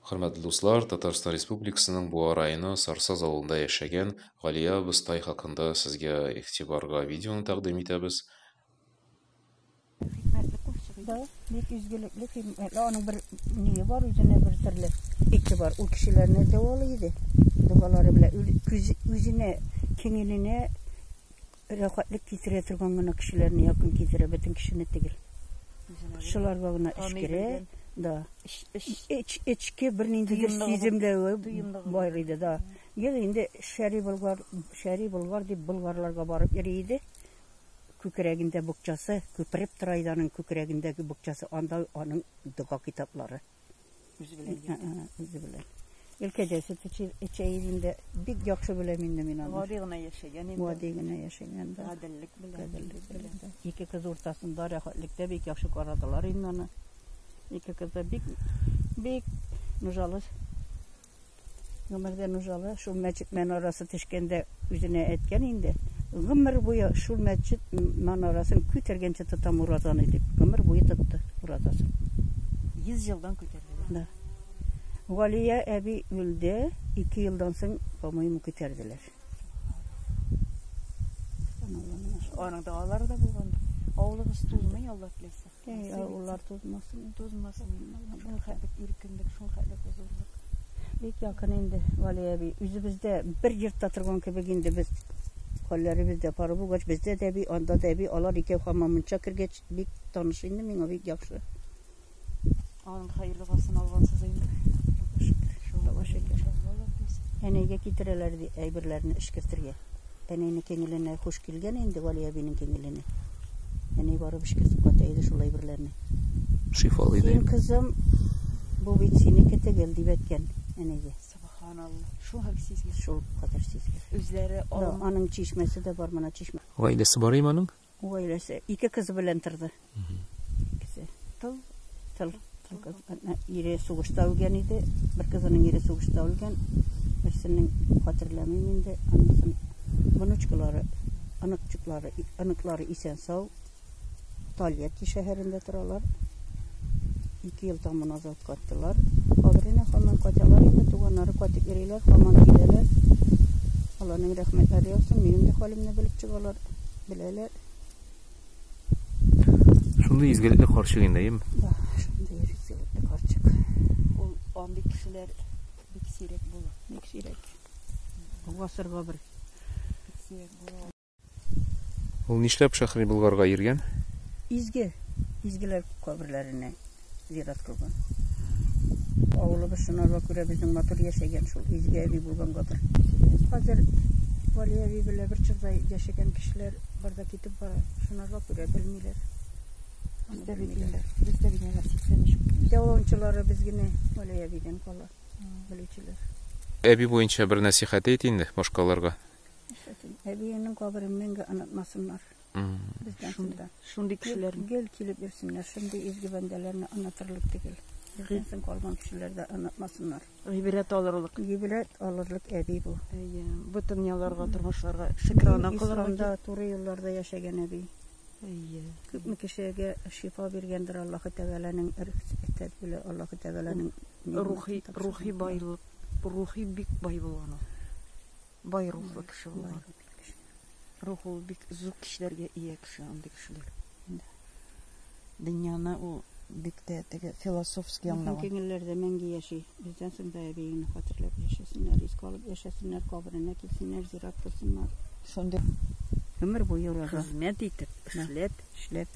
Hörmətli dostlar, Tatarstan Respublikasının Buğa rayonu Sarsaz avılında yaşayan Галия Быстай hakkında sizge ihtibarga videonu təqdim etəbiz. Büyük üzgünlükle kıymetli. Onun bir niye var, üzerine bir türlü itibar. O kişiler nerede olaydı? Duaları bile üzerine, kendiline rahatlık getiretirganına kişilerine yakın getire, bütün kişinin değil. Kişiler bağına işkere, da içki bir nindidir sizimle bağırıydı da. Gelinde şehri bulgar deyip bulgarlarga barıp yeriydi. Kükereginde bukçası, küperip tıraydanın kükeregindeki bukçası anda onun dua kitapları. Yüzü bilen. İlkecesi içeğinde bir yakşı bilemindim inanır. Vadiyğine yaşayan. Vadiyğine yaşayan da. Adillik bilen. İki kız ortasında rahatlıkta bir yakşı aradılar inanı. İki kız da bir nujalı. Ömer'de nujalı. Şu meçit menarası teşkende yüzüne etken indi. Gımır boyu şu meçit menarasını kütergençe tutam uğradan edip. Gımır boyu tuttu uğradasın. 100 yıldan küterdiler. Da. Valiye ebi öldü. 2 yıldan sonra pamuyu küterdiler. Onun dağları da bulundu. Oğlunuz tuzmayı Allah bilirse. Oğullar tuzmasın. Tuzmasın. Şunu kalbik irkindik, şunu kalbik huzurluk. Bek yakın indi Valiye ebi. Yüzümüzde bir yırtta tırgan gibi indi biz. Kolları bizde para bu kaç bizde de bir anda da bir alar iki hamamın çakır geç bir tanış indi mi o bir yakşı. Onun hayırlı olsun alvansız indi. Şurada şeker. Eneye getirelerdi eybirlerini işkirtirge. Eneğini kendilerine hoş gelgen indi Valiye ebinin kendilerine. Eneye barı işkirtip kataydı şu eybirlerini. Şifalıydı. Benim kızım bu bitsini kete geldi betken eneye. Subhanallah. Şu hak sizgir. Şu kadar sizgir. Üzleri olma. Anın çişmesi de var bana çişme. Ailesi barayım onun? O ailesi. İki kızı bilentirdi. İkisi. Tıl. Yeri soğuşta ölgen idi. Bir kızının yeri soğuşta ölgen. Birisinin hatırlamayayım indi. Anlasın. Anıkları isen sağ. Talyeti şehirinde turalar. 2 yıldan münazat kattılar. Kabrine hemen kaçalar indi. Tuğanları katıp eriler. Hemen giderler. Allah'ın rahmetleri olsun. Benim de halimle bilip çıkarlar. Bileler. Şunda izgilikle karşı gindeyim. Şunda izgilikle karşı. O an bir kişiler bir kisirek bulur. Bir kisirek. Bu asır kabri. Ol nişlep şahri Bulgarga yirgen? İzgiler kabirlerine ziyaret kılgan. Oğlu şunlarla göre bizim motor yaşayan şu izgi evi bulgan kadar. Hazır Valiye evi bile bir çıksa yaşayan kişiler burada gidip var. Şunlarla göre bilmiyorlar. Biz de bilmiyorlar. Bir de oyuncuları biz yine Valiye eviden kola. Biliciler. Ebi boyunca bir nasihat etindi başkalarga. Evi'nin kabirinden anlatmasınlar. Bizden sonra. Şundi kişiler Gel kilip versinler. Şimdi izgi bendelerini anlatırlık değil. Bizden kalman kişiler de anlatmasınlar. Gıybret alırlık. Gıybret alırlık evi bu. Bu dünyalarga, turmuşlarga şıkrana kılırlık. İslam'da, Turi yıllarda yaşayan evi. Küpmü kişiye şifa vergendir Allah-u Teala'nın tedbili, Allah-u Teala'nın ruhi bayılık, ruhi bik bay bulanı. Bay ruhlu kişi bulanı. Ruhu bik zuk kişilerge iyi kişi, andi kişiler. Dünyana o bikte filosofski anlavan. Kendileri mengi yaşay. Bizden sonra evini hatırlayıp yaşasınlar, iz kalıp yaşasınlar, kabrine gitsinler, ziyaret kılsınlar. Şunda ömür boyu orada. Hizmet etip, işlep.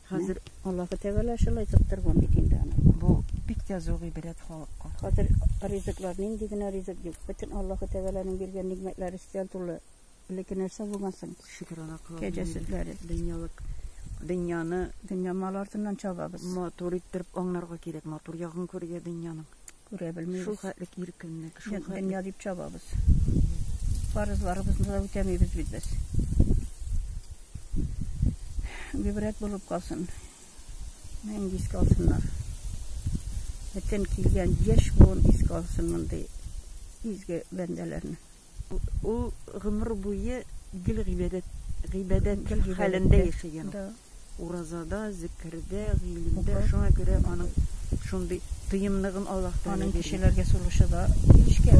Hazır Allah-u Teala şılay tutturgan bitinde ana. Bu bikte zoği biret halkka. Hazır rızıklarının digine rızık yok. Bütün Allah-u Teala'nın bergen nimetleri isteyen türlü lekin nerse bulmasın. Şükrana kılın. Gecesizleri. Dünya malartından çababız. Motor ittirip onlarga gerek. Motor yakın körge dünyanın. Görebilmeyiz. Şu hatlik yirkinlik. Dünya deyip çababız. Varızlarımızı da ötemeyiz biz. Gübret bulup kalsın. Mengiz kalsınlar. Bütün kilgen yaş boğun iz kalsın diye izge bendelerini. O ömür boyu gül gıybedet halinde yaşayan. Urazada, zikirde, gıylimde, şuna göre onun şundi Duyumlığın Allah Teala Aның berген. kişilerge suluşı da ilişken.